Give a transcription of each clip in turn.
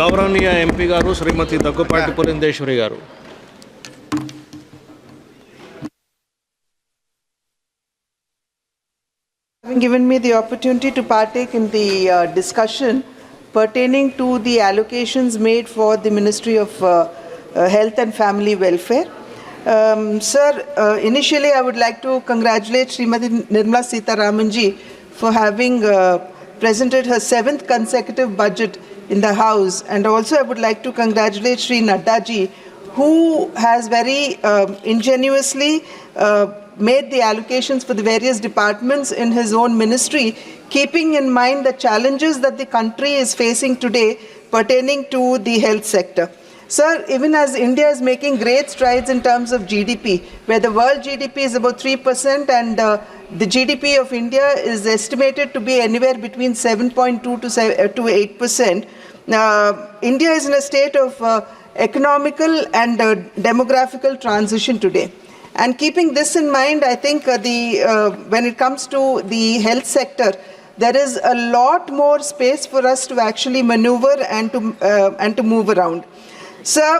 గౌరవనీయ ఎంపీ గారు శ్రీమతి దగ్గుపాటి పురంధేశ్వరి గారు. Having given me the opportunity to partake in the discussion pertaining to the allocations made for the Ministry of Health and Family Welfare. Sir, initially I would like to congratulate Srimati Nirmala Sitharamanji for having presented her 7th consecutive budget in the House, and also I would like to congratulate Sri Nadda ji, who has very ingenuously made the allocations for the various departments in his own ministry, keeping in mind the challenges that the country is facing today pertaining to the health sector. Sir, even as India is making great strides in terms of GDP, where the world GDP is about 3% and the GDP of India is estimated to be anywhere between 7.2 to 8%, India is in a state of economical and demographical transition today. And keeping this in mind, I think when it comes to the health sector, there is a lot more space for us to actually maneuver and to move around. Sir,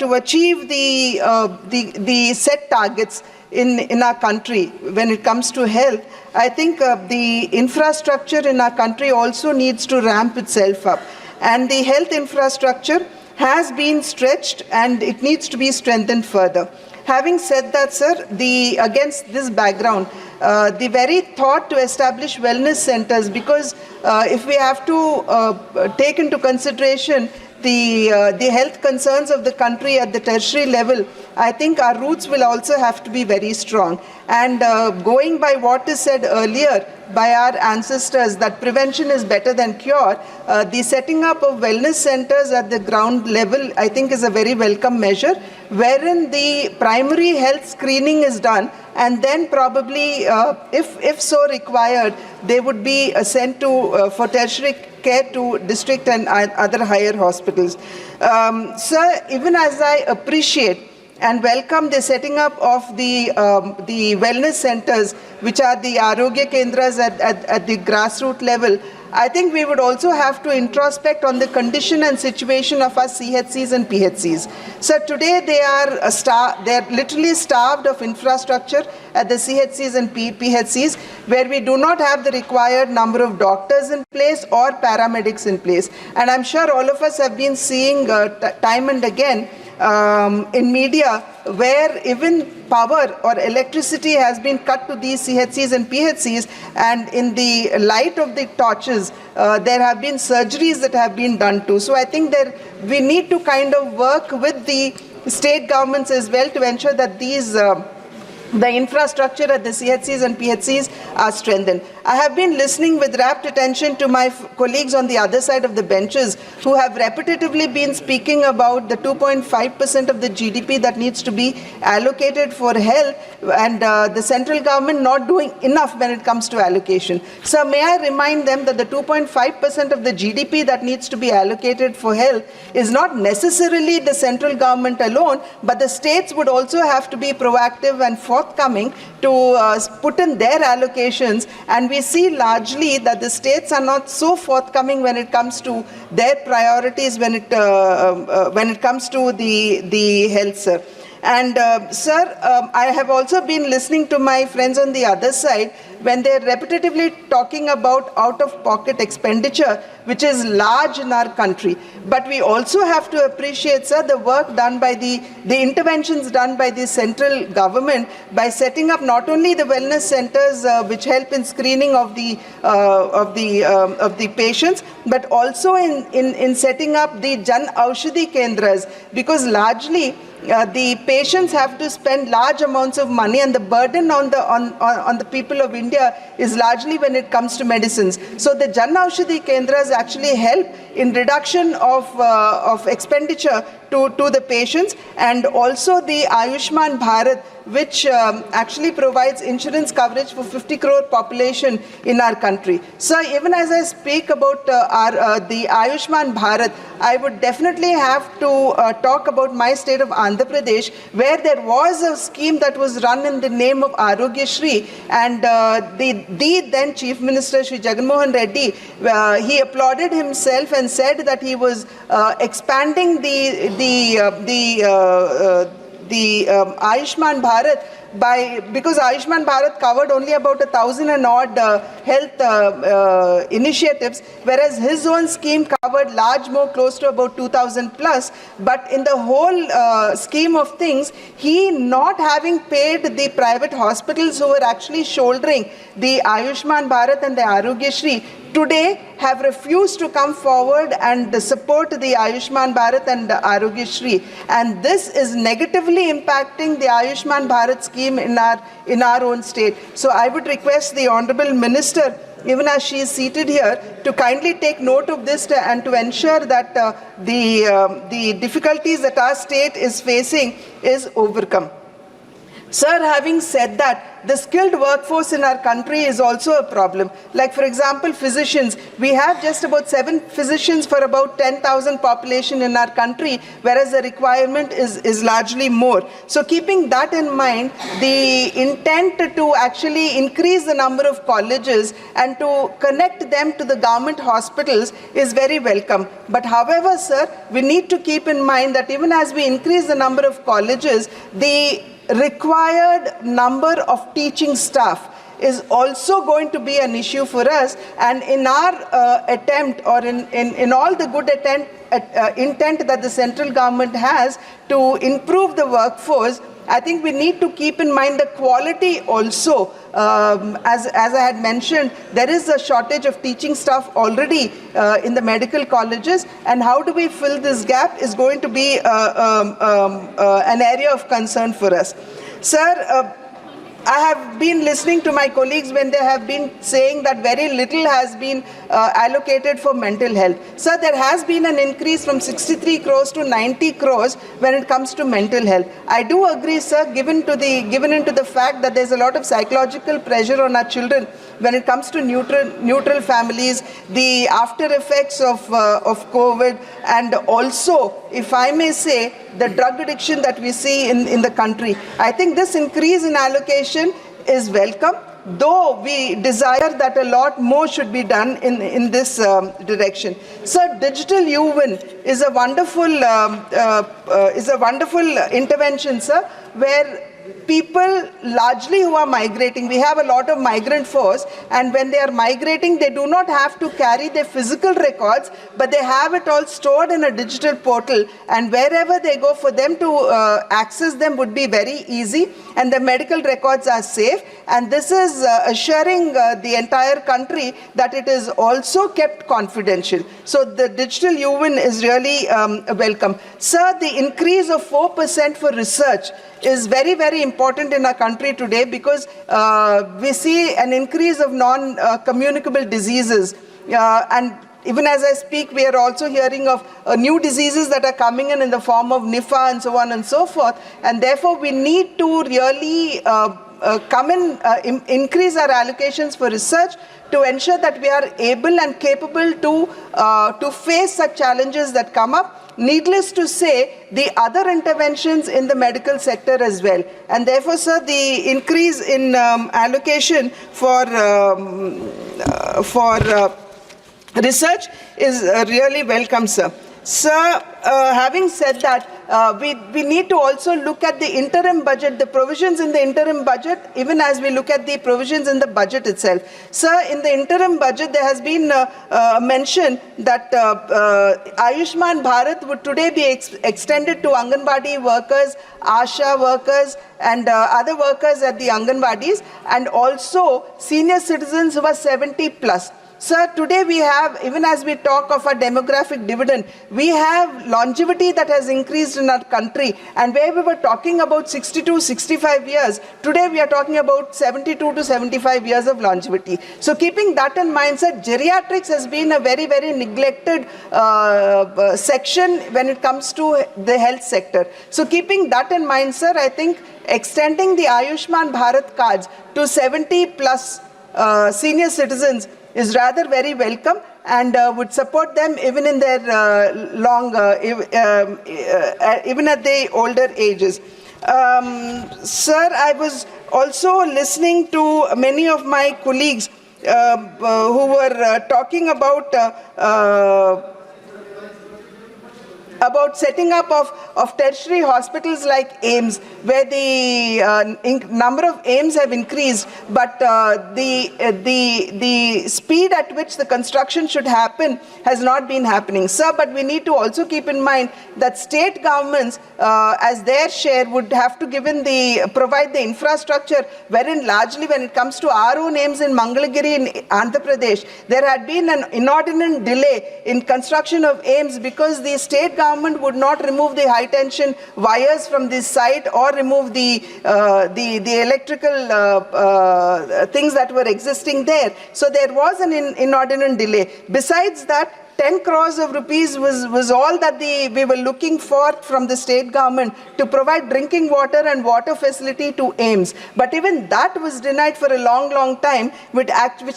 to achieve the set targets in our country when it comes to health, I think the infrastructure in our country also needs to ramp itself up. And the health infrastructure has been stretched and it needs to be strengthened further. Having said that, sir, against this background, the very thought to establish wellness centers, because if we have to take into consideration the health concerns of the country at the tertiary level, I think our roots will also have to be very strong. And going by what is said earlier by our ancestors, that prevention is better than cure, the setting up of wellness centers at the ground level, I think, is a very welcome measure, wherein the primary health screening is done, and then probably, if so required, they would be sent to for tertiary care to district and other higher hospitals. Sir, even as I appreciate and welcome the setting up of the wellness centers, which are the Arogya Kendras at the grassroots level, I think we would also have to introspect on the condition and situation of our CHCs and PHCs. So today they are literally starved of infrastructure at the CHCs and PHCs, where we do not have the required number of doctors in place or paramedics in place. And I'm sure all of us have been seeing time and again in media where even power or electricity has been cut to these CHCs and PHCs, and in the light of the torches there have been surgeries that have been done too. So I think we need to kind of work with the state governments as well to ensure that the infrastructure at the CHCs and PHCs are strengthened. I have been listening with rapt attention to my colleagues on the other side of the benches who have repetitively been speaking about the 2.5% of the GDP that needs to be allocated for health, and the central government not doing enough when it comes to allocation. So may I remind them that the 2.5% of the GDP that needs to be allocated for health is not necessarily the central government alone, but the states would also have to be proactive and forthcoming to put in their allocations, and we see largely that the states are not so forthcoming when it comes to their priorities when it comes to the health, sir. And sir, I have also been listening to my friends on the other side when they're repetitively talking about out-of-pocket expenditure, which is large in our country. But we also have to appreciate, sir, the work done by the interventions done by the central government by setting up not only the wellness centers which help in screening of the patients, but also in setting up the Jan Aushadhi Kendras, because largely the patients have to spend large amounts of money, and the burden on the people of India is largely when it comes to medicines. So the Jan Aushadhi Kendras actually help in reduction of expenditure to the patients, and also the Ayushman Bharat, which actually provides insurance coverage for 50 crore population in our country. So even as I speak about the Ayushman Bharat, I would definitely have to talk about my state of Andhra Andhra Pradesh, where there was a scheme that was run in the name of Arogyashri, and the then Chief Minister Shri Jagan Reddy, he applauded himself and said that he was expanding the Ayushman Bharat because Ayushman Bharat covered only about 1,000 and odd health initiatives, whereas his own scheme covered more close to about 2,000 plus. But in the whole scheme of things, he not having paid the private hospitals who were actually shouldering the Ayushman Bharat and the Arogyashri today have refused to come forward and support the Ayushman Bharat and the Arogyashri, and this is negatively impacting the Ayushman Bharat scheme in our own state. So I would request the Honorable Minister, even as she is seated here, to kindly take note of this and to ensure that the difficulties that our state is facing is overcome. Sir, having said that, the skilled workforce in our country is also a problem. Like, for example, physicians. We have just about 7 physicians for about 10,000 population in our country, whereas the requirement is largely more. So keeping that in mind, the intent to actually increase the number of colleges and to connect them to the government hospitals is very welcome. But however, sir, we need to keep in mind that even as we increase the number of colleges, the required number of teaching staff is also going to be an issue for us, and in our attempt, or in all the good intent that the central government has to improve the workforce, I think we need to keep in mind the quality also. As I had mentioned, there is a shortage of teaching staff already in the medical colleges, and how do we fill this gap is going to be an area of concern for us. Sir, I have been listening to my colleagues when they have been saying that very little has been allocated for mental health. Sir, there has been an increase from 63 crores to 90 crores when it comes to mental health. I do agree, sir, given into the fact that there's a lot of psychological pressure on our children when it comes to neutral families, the after effects of COVID, and also, if I may say, the drug addiction that we see in the country. I think this increase in allocation is welcome, though we desire that a lot more should be done in this direction. Sir, digital UWIN is a wonderful intervention, sir, where people largely who are migrating, we have a lot of migrant force, and when they are migrating, they do not have to carry their physical records, but they have it all stored in a digital portal, and wherever they go, for them to access them would be very easy, and the medical records are safe, and this is assuring the entire country that it is also kept confidential. So the digital UWIN is really welcome. Sir, the increase of 4% for research is very, very important in our country today, because we see an increase of non-communicable diseases, and even as I speak, we are also hearing of new diseases that are coming in the form of Nipah and so on and so forth, and therefore we need to really increase our allocations for research to ensure that we are able and capable to face such challenges that come up. Needless to say, the other interventions in the medical sector as well. And therefore, sir, the increase in allocation for research is really welcome, sir. Sir, having said that, we need to also look at the interim budget, the provisions in the interim budget, even as we look at the provisions in the budget itself. Sir, in the interim budget, there has been mention that Ayushman Bharat would today be extended to Anganwadi workers, Asha workers, and other workers at the Anganwadis, and also senior citizens who are 70 plus. Sir, today we have, even as we talk of our demographic dividend, we have longevity that has increased in our country, and where we were talking about 62, 65 years, today we are talking about 72 to 75 years of longevity. So keeping that in mind, sir, geriatrics has been a very, very neglected section when it comes to the health sector. So keeping that in mind, sir, I think extending the Ayushman Bharat cards to 70 plus senior citizens is rather very welcome, and would support them even in their even at the older ages. Sir, I was also listening to many of my colleagues who were talking about setting up of tertiary hospitals like AIIMS, where the number of AIIMS have increased, but the speed at which the construction should happen has not been happening. Sir, but we need to also keep in mind that state governments, as their share, would have to provide the infrastructure, wherein largely when it comes to our own AIIMS in Mangalagiri in Andhra Pradesh, there had been an inordinate delay in construction of AIIMS because the state government would not remove the high tension wires from this site or remove the electrical things that were existing there. So there was an inordinate delay. Besides that, 10 crores of rupees was all that we were looking for from the state government to provide drinking water and water facility to AIIMS. But even that was denied for a long time, which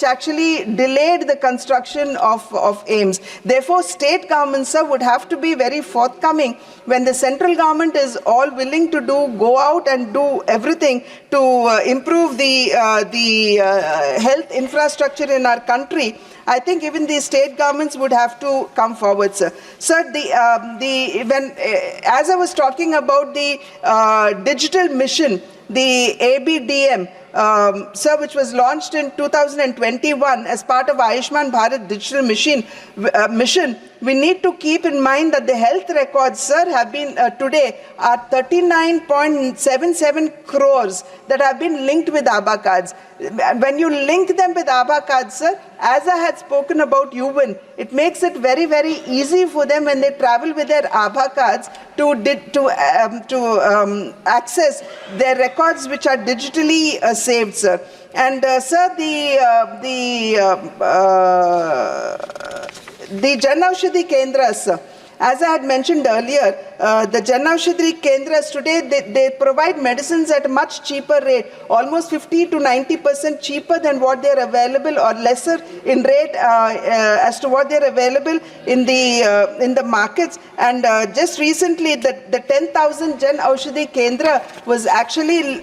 actually delayed the construction of AIIMS. Therefore, state governments, sir, would have to be very forthcoming when the central government is all willing to go out and do everything to improve the health infrastructure in our country. I think even the state governments would have to come forward, sir. Sir, as I was talking about the digital mission, the ABDM, sir, which was launched in 2021 as part of I Ycp digital mission, we need to keep in mind that the health records, sir, have been today are 39.77 crores that have been linked with Aadhaar cards. When you link them with Aadhaar cards, sir, as I had spoken about UWIN, it makes it very, very easy for them when they travel with their Aadhaar cards to access their records which are digitally saved, sir. And sir, the Jan Aushadhi Kendras, as I had mentioned earlier, the Jan Aushadhi Kendras today, they provide medicines at a much cheaper rate, almost 50 to 90% cheaper than what they are available, or lesser in rate as to what they are available in the markets. And just recently, the 10,000 Jan Aushadhi Kendra was actually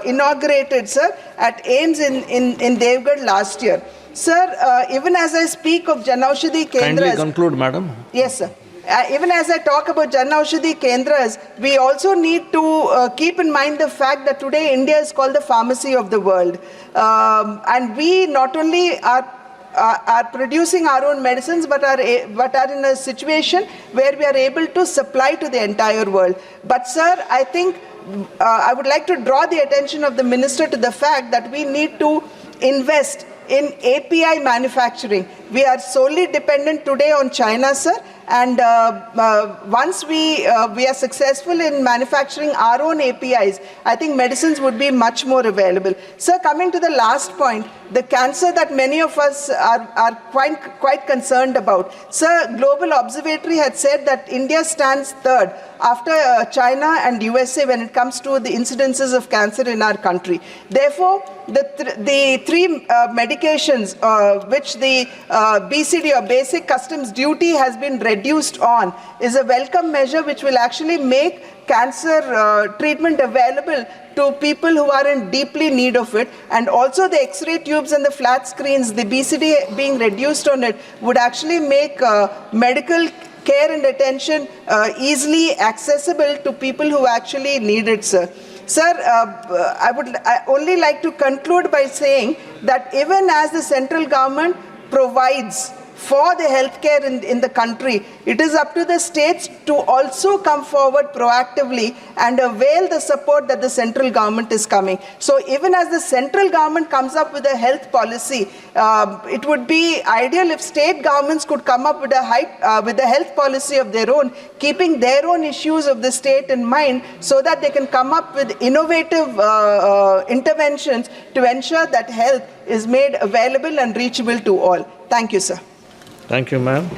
inaugurated, sir, at AIIMS in Devgarh last year. Sir, even as I speak of Jan Aushadhi Kendras... Kindly conclude, madam. Yes, sir. Even as I talk about Jan Aushadhi Kendras, we also need to keep in mind the fact that today India is called the pharmacy of the world. And we not only are producing our own medicines, but are in a situation where we are able to supply to the entire world. But sir, I think I would like to draw the attention of the minister to the fact that we need to invest in API manufacturing. We are solely dependent today on China, sir, and once we are successful in manufacturing our own APIs, I think medicines would be much more available. Sir, coming to the last point, the cancer that many of us are quite concerned about. Sir, Global Observatory had said that India stands third after China and USA when it comes to the incidences of cancer in our country. Therefore, the three medications which the BCD or basic customs duty has been reduced on is a welcome measure which will actually make cancer treatment available to people who are in deeply need of it. And also the X-ray tubes and the flat screens, the BCD being reduced on it, would actually make medical care and attention easily accessible to people who actually need it, sir. Sir, I would only like to conclude by saying that even as the central government provides for the healthcare in the country, it is up to the states to also come forward proactively and avail the support that the central government is coming. So even as the central government comes up with a health policy, it would be ideal if state governments could come up with a health policy of their own, keeping their own issues of the state in mind, so that they can come up with innovative interventions to ensure that health is made available and reachable to all. Thank you, sir. Thank you, ma'am.